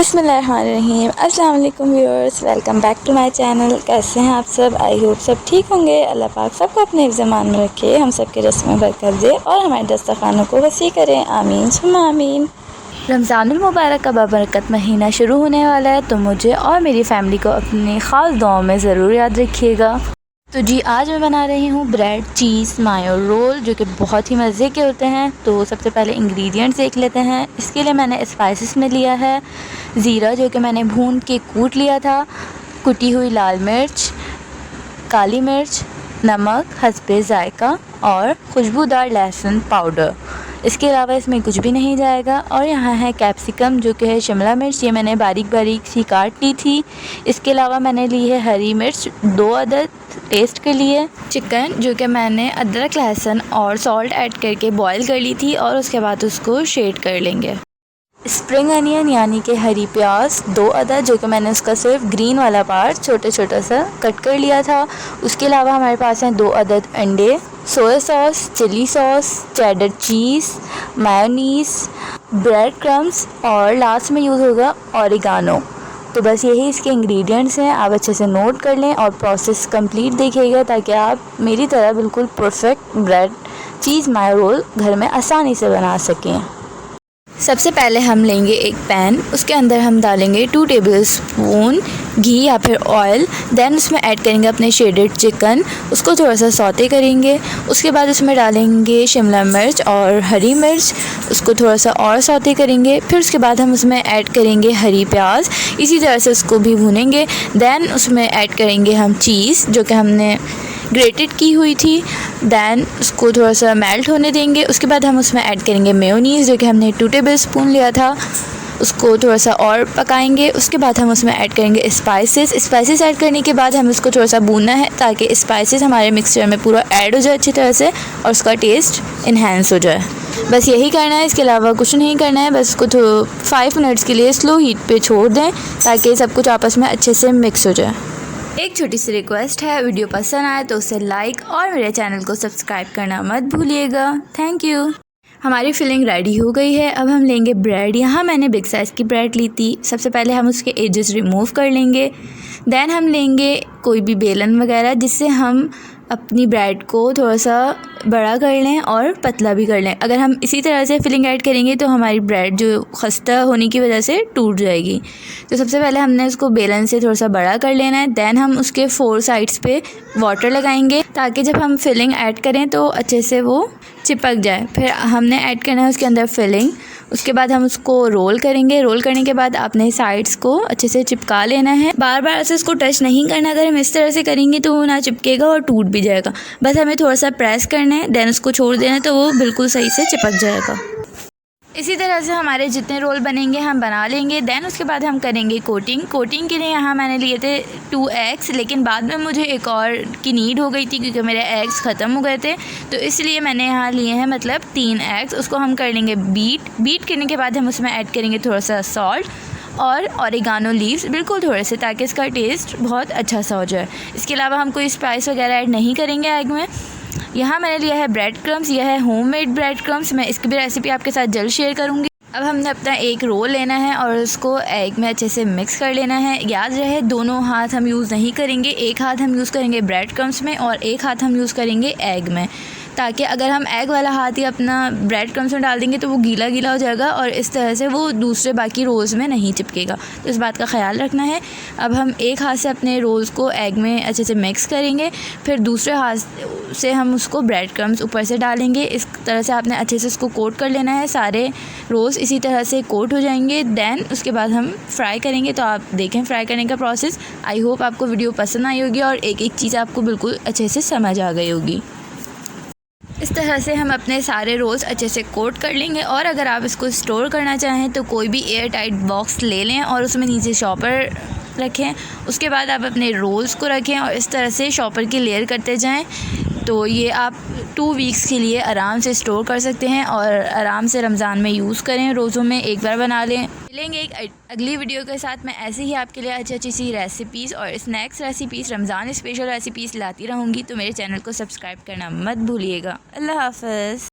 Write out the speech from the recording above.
बिस्मिल्लाहिर्रहमानिर्रहीम। अस्सलाम वालेकुम viewers, welcome back to my channel. कैसे हैं आप सब? आई होप सब ठीक होंगे। अल्लाह पाक सबको अपने ज़मान में रखे, हम सब के रस्म में बरकत दे और हमारे दस्तरखानों को वसी करें। आमीन सुम्मा आमीन। रमज़ानुल मुबारक का बाबरकत महीना शुरू होने वाला है, तो मुझे और मेरी फ़ैमिली को अपनी ख़ास दुआओं में ज़रूर याद रखिएगा। तो जी, आज मैं बना रही हूँ ब्रेड चीज़ मायो रोल, जो कि बहुत ही मज़े के होते हैं। तो सबसे पहले इंग्रेडिएंट्स देख लेते हैं। इसके लिए मैंने स्पाइसेस में लिया है ज़ीरा, जो कि मैंने भून के कूट लिया था, कुटी हुई लाल मिर्च, काली मिर्च, नमक हस्बे ज़ायका और खुशबूदार लहसुन पाउडर। इसके अलावा इसमें कुछ भी नहीं जाएगा। और यहाँ है कैप्सिकम, जो कि है शिमला मिर्च, ये मैंने बारीक बारीक सी काट ली थी। इसके अलावा मैंने ली है हरी मिर्च 2 अदद टेस्ट के लिए। चिकन, जो कि मैंने अदरक लहसुन और सॉल्ट ऐड करके बॉईल कर ली थी और उसके बाद उसको शेड कर लेंगे। स्प्रिंग अनियन यानी कि हरी प्याज 2 अदद, जो कि मैंने उसका सिर्फ ग्रीन वाला पार्ट छोटा छोटा सा कट कर लिया था। उसके अलावा हमारे पास हैं 2 अदद अंडे, soya sauce, chilli sauce, cheddar cheese, mayonnaise, bread crumbs और लास्ट में यूज़ होगा ऑरिगानो। तो बस यही इसके इंग्रेडिएंट्स हैं। आप अच्छे से नोट कर लें और प्रोसेस कंप्लीट देखिएगा, ताकि आप मेरी तरह बिल्कुल परफेक्ट ब्रेड चीज़ मायो रोल घर में आसानी से बना सकें। सबसे पहले हम लेंगे एक पैन, उसके अंदर हम डालेंगे 2 टेबलस्पून घी या फिर ऑयल। देन उसमें ऐड करेंगे अपने शेडेड चिकन, उसको थोड़ा सा सौते करेंगे। उसके बाद उसमें डालेंगे शिमला मिर्च और हरी मिर्च, उसको थोड़ा सा और सौते करेंगे। फिर उसके बाद हम उसमें ऐड करेंगे हरी प्याज, इसी तरह से उसको भी भूनेंगे। देन उसमें ऐड करेंगे हम चीज़, जो कि हमने ग्रेटेड की हुई थी। दैन उसको थोड़ा सा मेल्ट होने देंगे। उसके बाद हम उसमें ऐड करेंगे मेयोनीज़, जो कि हमने 2 टेबलस्पून लिया था, उसको थोड़ा सा और पकाएंगे। उसके बाद हम उसमें ऐड करेंगे स्पाइसेस ऐड करने के बाद हमें उसको थोड़ा सा भूनना है, ताकि स्पाइसेस हमारे मिक्सचर में पूरा ऐड हो जाए अच्छी तरह से और उसका टेस्ट इन्हेंस हो जाए। बस यही करना है, इसके अलावा कुछ नहीं करना है। बस उसको 5 मिनट्स के लिए स्लो हीट पे छोड़ दें, ताकि सब कुछ आपस में अच्छे से मिक्स हो जाए। एक छोटी सी रिक्वेस्ट है, वीडियो पसंद आए तो उसे लाइक और मेरे चैनल को सब्सक्राइब करना मत भूलिएगा। Thank you. हमारी फिलिंग रेडी हो गई है। अब हम लेंगे ब्रेड। यहाँ मैंने बिग साइज़ की ब्रेड ली थी। सबसे पहले हम उसके एजेस रिमूव कर लेंगे। दैन हम लेंगे कोई भी बेलन वगैरह, जिससे हम अपनी ब्रेड को थोड़ा सा बड़ा कर लें और पतला भी कर लें। अगर हम इसी तरह से फिलिंग ऐड करेंगे तो हमारी ब्रेड जो खस्ता होने की वजह से टूट जाएगी। तो सबसे पहले हमने उसको बेलन से थोड़ा सा बड़ा कर लेना है। दैन हम उसके 4 साइड्स पे वाटर लगाएंगे, ताकि जब हम फिलिंग ऐड करें तो अच्छे से वो चिपक जाए। फिर हमने ऐड करना है उसके अंदर फिलिंग। उसके बाद हम उसको रोल करेंगे। रोल करने के बाद आपने साइड्स को अच्छे से चिपका लेना है। बार बार ऐसे इसको टच नहीं करना। अगर हम इस तरह से करेंगे तो वो ना चिपकेगा और टूट भी जाएगा। बस हमें थोड़ा सा प्रेस करना है, देन उसको छोड़ देना है, तो वो बिल्कुल सही से चिपक जाएगा। इसी तरह से हमारे जितने रोल बनेंगे हम बना लेंगे। देन उसके बाद हम करेंगे कोटिंग के लिए यहाँ मैंने लिए थे 2 एग्स, लेकिन बाद में मुझे एक और की नीड हो गई थी, क्योंकि मेरे एग्स ख़त्म हो गए थे। तो इसलिए मैंने यहाँ लिए हैं मतलब 3 एग्स। उसको हम कर लेंगे बीट करने के बाद हम उसमें ऐड करेंगे थोड़ा सा सॉल्ट और ऑरिगानो लीव्स, बिल्कुल थोड़े से, ताकि इसका टेस्ट बहुत अच्छा सा हो जाए। इसके अलावा हम कोई स्पाइस वगैरह ऐड नहीं करेंगे एग में। यहाँ मैंने लिया है ब्रेड क्रम्स, यह है होममेड ब्रेड क्रम्स। मैं इसकी भी रेसिपी आपके साथ जल्द शेयर करूँगी। अब हमने अपना एक रोल लेना है और उसको एग में अच्छे से मिक्स कर लेना है। याद रहे, दोनों हाथ हम यूज़ नहीं करेंगे। एक हाथ हम यूज़ करेंगे ब्रेड क्रम्स में और एक हाथ हम यूज़ करेंगे एग में, ताकि अगर हम एग वाला हाथ ही अपना ब्रेड क्रम्स में डाल देंगे तो वो गीला गीला हो जाएगा और इस तरह से वो दूसरे बाकी रोल्स में नहीं चिपकेगा। तो इस बात का ख्याल रखना है। अब हम एक हाथ से अपने रोल्स को एग में अच्छे से मिक्स करेंगे, फिर दूसरे हाथ से हम उसको ब्रेड क्रम्स ऊपर से डालेंगे। इस तरह से आपने अच्छे से उसको कोट कर लेना है। सारे रोल्स इसी तरह से कोट हो जाएंगे। दैन उसके बाद हम फ्राई करेंगे। तो आप देखें फ्राई करने का प्रोसेस। आई होप आपको वीडियो पसंद आई होगी और एक एक चीज़ आपको बिल्कुल अच्छे से समझ आ गई होगी। इस तरह से हम अपने सारे रोल्स अच्छे से कोट कर लेंगे। और अगर आप इसको स्टोर करना चाहें तो कोई भी एयर टाइट बॉक्स ले लें और उसमें नीचे शॉपर रखें। उसके बाद आप अपने रोल्स को रखें और इस तरह से शॉपर की लेयर करते जाएं। तो ये आप 2 वीक्स के लिए आराम से स्टोर कर सकते हैं और आराम से रमज़ान में यूज़ करें। रोज़ों में एक बार बना लें। मिलेंगे एक अगली वीडियो के साथ। मैं ऐसे ही आपके लिए अच्छी अच्छी सी रेसिपीज़ और snacks recipes, Ramzan special recipes लाती रहूँगी। तो मेरे चैनल को सब्सक्राइब करना मत भूलिएगा। अल्लाह हाफ़िज़।